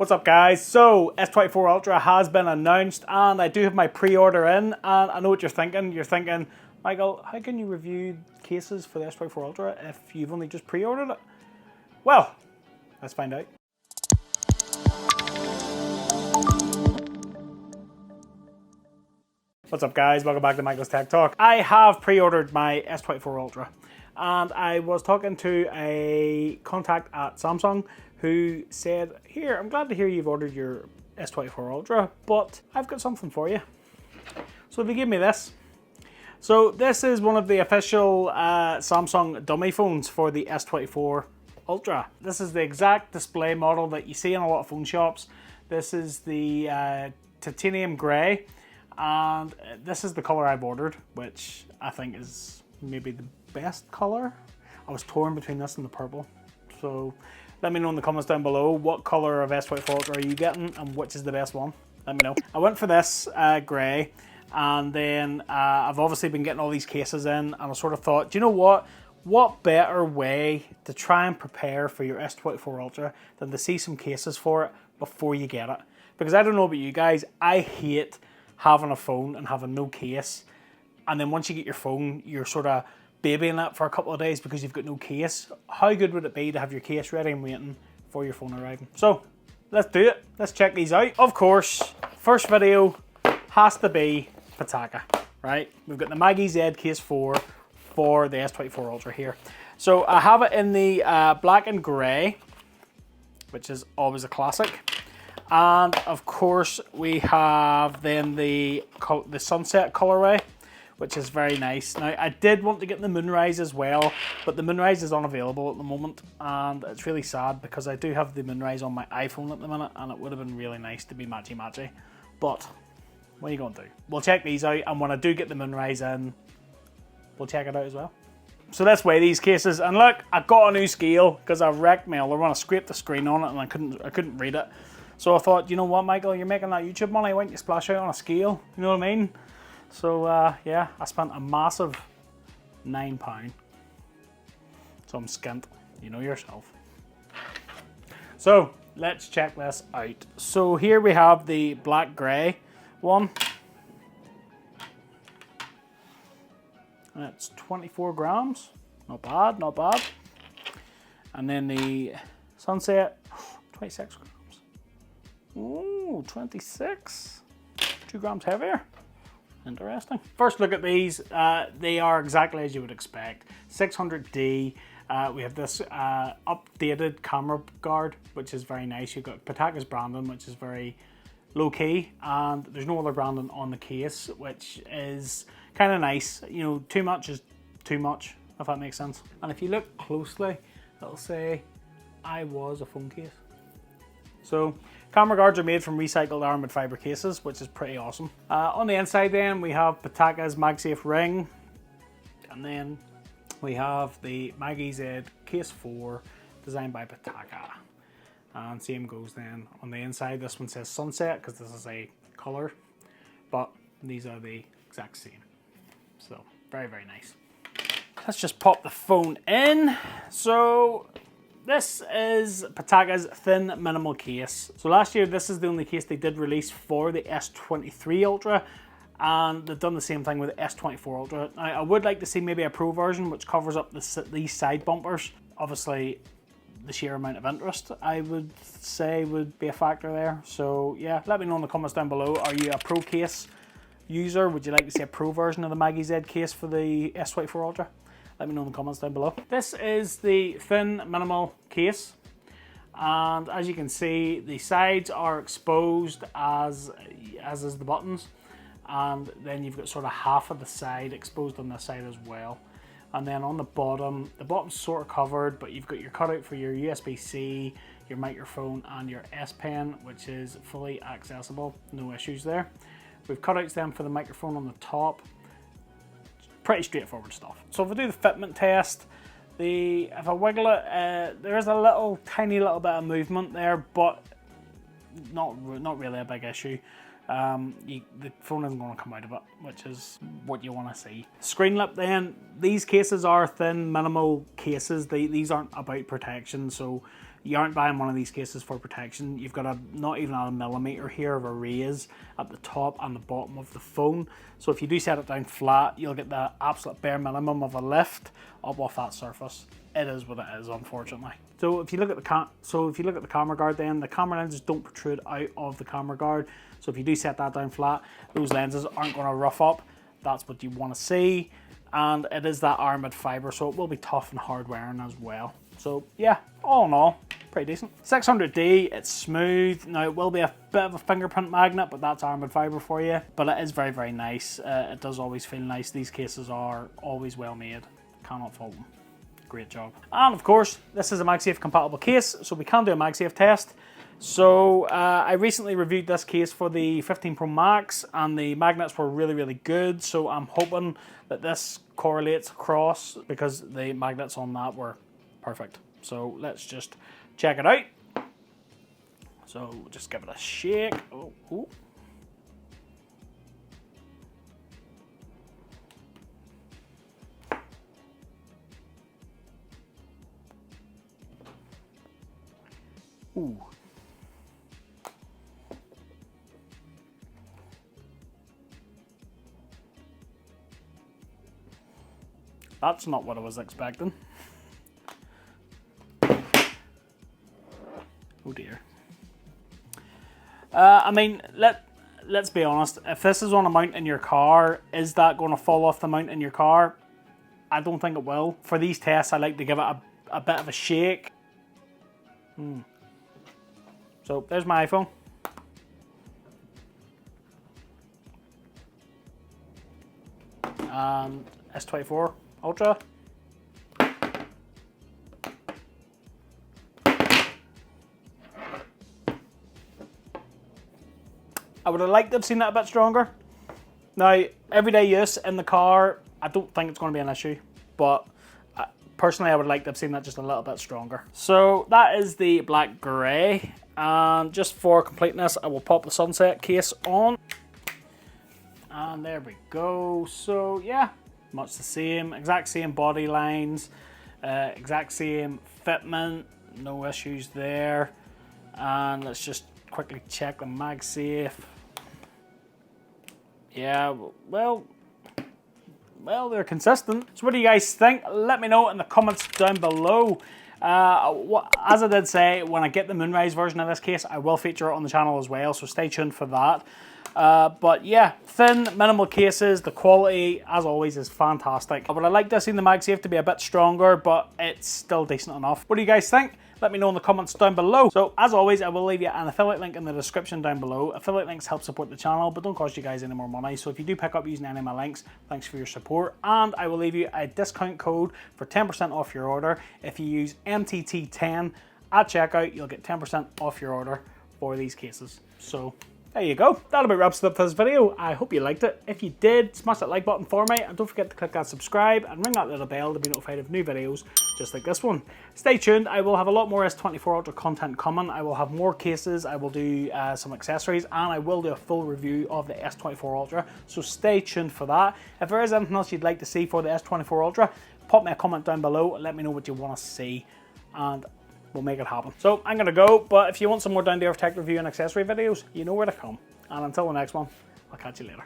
What's up guys? So S24 Ultra has been announced and I do have my pre-order in, and I know what you're thinking. You're thinking, Michael, how can you review cases for the S24 Ultra if you've only just pre-ordered it? Well, let's find out. What's up guys? Welcome back to Michael's Tech Talk. I have pre-ordered my S24 Ultra and I was talking to a contact at Samsung who said, here, I'm glad to hear you've ordered your S24 Ultra, but I've got something for you. So they gave me this. So this is one of the official Samsung dummy phones for the S24 Ultra. This is the exact display model that you see in a lot of phone shops. This is the titanium grey, and this is the colour I've ordered, which I think is maybe the best colour. I was torn between this and the purple. So let me know in the comments down below what colour of S24 Ultra are you getting and which is the best one. Let me know. I went for this grey, and then I've obviously been getting all these cases in, and I sort of thought, do you know what? What better way to try and prepare for your S24 Ultra than to see some cases for it before you get it? Because I don't know about you guys, I hate having a phone and having no case, and then once you get your phone, you're sort of babying it for a couple of days because you've got no case. How good would it be to have your case ready and waiting for your phone arriving? So let's do it. Let's check these out. Of course, first video has to be Pitaka, right? We've got the MagEZ Case 4 for the S24 Ultra here. So I have it in the black and grey, which is always a classic. And of course we have then the sunset colorway, which is very nice. Now I did want to get the Moonrise as well, but the Moonrise is unavailable at the moment, and it's really sad because I do have the Moonrise on my iPhone at the minute, and it would have been really nice to be matchy-matchy. But what are you going to do? We'll check these out, and when I do get the Moonrise in, we'll check it out as well. So let's weigh these cases, and look, I got a new scale because I wrecked my other one. I scraped the screen on it and I couldn't read it. So I thought, you know what, Michael, you're making that YouTube money, why don't you splash out on a scale? You know what I mean? So yeah, I spent a massive £9. So I'm skint, you know yourself. So let's check this out. So here we have the black grey one. And it's 24 grams, not bad, not bad. And then the sunset, 26 grams. Ooh, 26, 2 grams heavier. Interesting. First look at these, they are exactly as you would expect. 600D, we have this updated camera guard, which is very nice. You've got Pitaka's branding, which is very low key, and there's no other branding on the case, which is kind of nice. You know, too much is too much, if that makes sense. And if you look closely, it'll say, I was a phone case. So camera guards are made from recycled armored fiber cases, which is pretty awesome. On the inside then, we have Pitaka's Magsafe ring. And then we have the MagEZ Case 4, designed by Pitaka. And same goes then on the inside. This one says sunset because this is a color, but these are the exact same. So very, very nice. Let's just pop the phone in. So this is Pitaka's thin minimal case. So last year, this is the only case they did release for the S23 Ultra, and they've done the same thing with the S24 Ultra. Now, I would like to see maybe a Pro version which covers up these side bumpers. Obviously, the sheer amount of interest, I would say, would be a factor there. So yeah, let me know in the comments down below. Are you a Pro case user? Would you like to see a Pro version of the MagEZ case for the S24 Ultra? Let me know in the comments down below. This is the thin minimal case, and as you can see, the sides are exposed as is the buttons, and then you've got sort of half of the side exposed on this side as well. And then on the bottom's sort of covered, but you've got your cutout for your USB-C, your microphone, and your S Pen, which is fully accessible, no issues there. We've cutouts then for the microphone on the top. Pretty straightforward stuff. So if I do the fitment test, if I wiggle it, there is a tiny little bit of movement there, but not really a big issue. The phone isn't going to come out of it, which is what you want to see. Screen lip then, these cases are thin, minimal cases. These aren't about protection, so you aren't buying one of these cases for protection. You've got not even a millimetre here of a raise at the top and the bottom of the phone. So if you do set it down flat, you'll get the absolute bare minimum of a lift up off that surface. It is what it is, unfortunately. So if you look at the camera guard, then the camera lenses don't protrude out of the camera guard. So if you do set that down flat, those lenses aren't going to rough up. That's what you want to see. And it is that armoured fibre, so it will be tough and hard wearing as well. So yeah, all in all, pretty decent. 600D, it's smooth. Now it will be a bit of a fingerprint magnet, but that's armoured fibre for you. But it is very, very nice. It does always feel nice. These cases are always well made. Cannot fault them. Great job. And of course, this is a Magsafe compatible case, so we can do a Magsafe test. So I recently reviewed this case for the 15 Pro Max, and the magnets were really, really good. So I'm hoping that this correlates across, because the magnets on that were perfect. So let's just check it out. So just give it a shake. Oh, ooh. Ooh. That's not what I was expecting. Oh dear. I mean, let's be honest. If this is on a mount in your car, is that going to fall off the mount in your car? I don't think it will. For these tests, I like to give it a bit of a shake. So there's my iPhone. And S24 Ultra. I would have liked to have seen that a bit stronger. Now, everyday use in the car, I don't think it's going to be an issue, but personally I would like to have seen that just a little bit stronger. So that is the black grey, and just for completeness, I will pop the Sunset case on. And there we go. So yeah, much the same, exact same body lines, exact same fitment, no issues there. And let's just quickly check the MagSafe. Yeah, well, they're consistent. So what do you guys think? Let me know in the comments down below. As I did say, when I get the Moonrise version of this case, I will feature it on the channel as well, so stay tuned for that. But yeah, thin, minimal cases. The quality, as always, is fantastic. I would have liked to have seen the MagSafe to be a bit stronger, but it's still decent enough. What do you guys think? Let me know in the comments down below. So as always, I will leave you an affiliate link in the description down below. Affiliate links help support the channel, but don't cost you guys any more money. So if you do pick up using any of my links, thanks for your support. And I will leave you a discount code for 10% off your order. If you use MTT10 at checkout, you'll get 10% off your order for these cases. So there you go. That about wraps it up for this video. I hope you liked it. If you did, smash that like button for me, and don't forget to click that subscribe and ring that little bell to be notified of new videos just like this one. Stay tuned. I will have a lot more S24 Ultra content coming. I will have more cases. I will do some accessories, and I will do a full review of the S24 Ultra. So stay tuned for that. If there is anything else you'd like to see for the S24 Ultra, pop me a comment down below. Let me know what you want to see, and we'll make it happen. So I'm gonna go, but if you want some more down to earth tech review and accessory videos, you know where to come. And until the next one, I'll catch you later.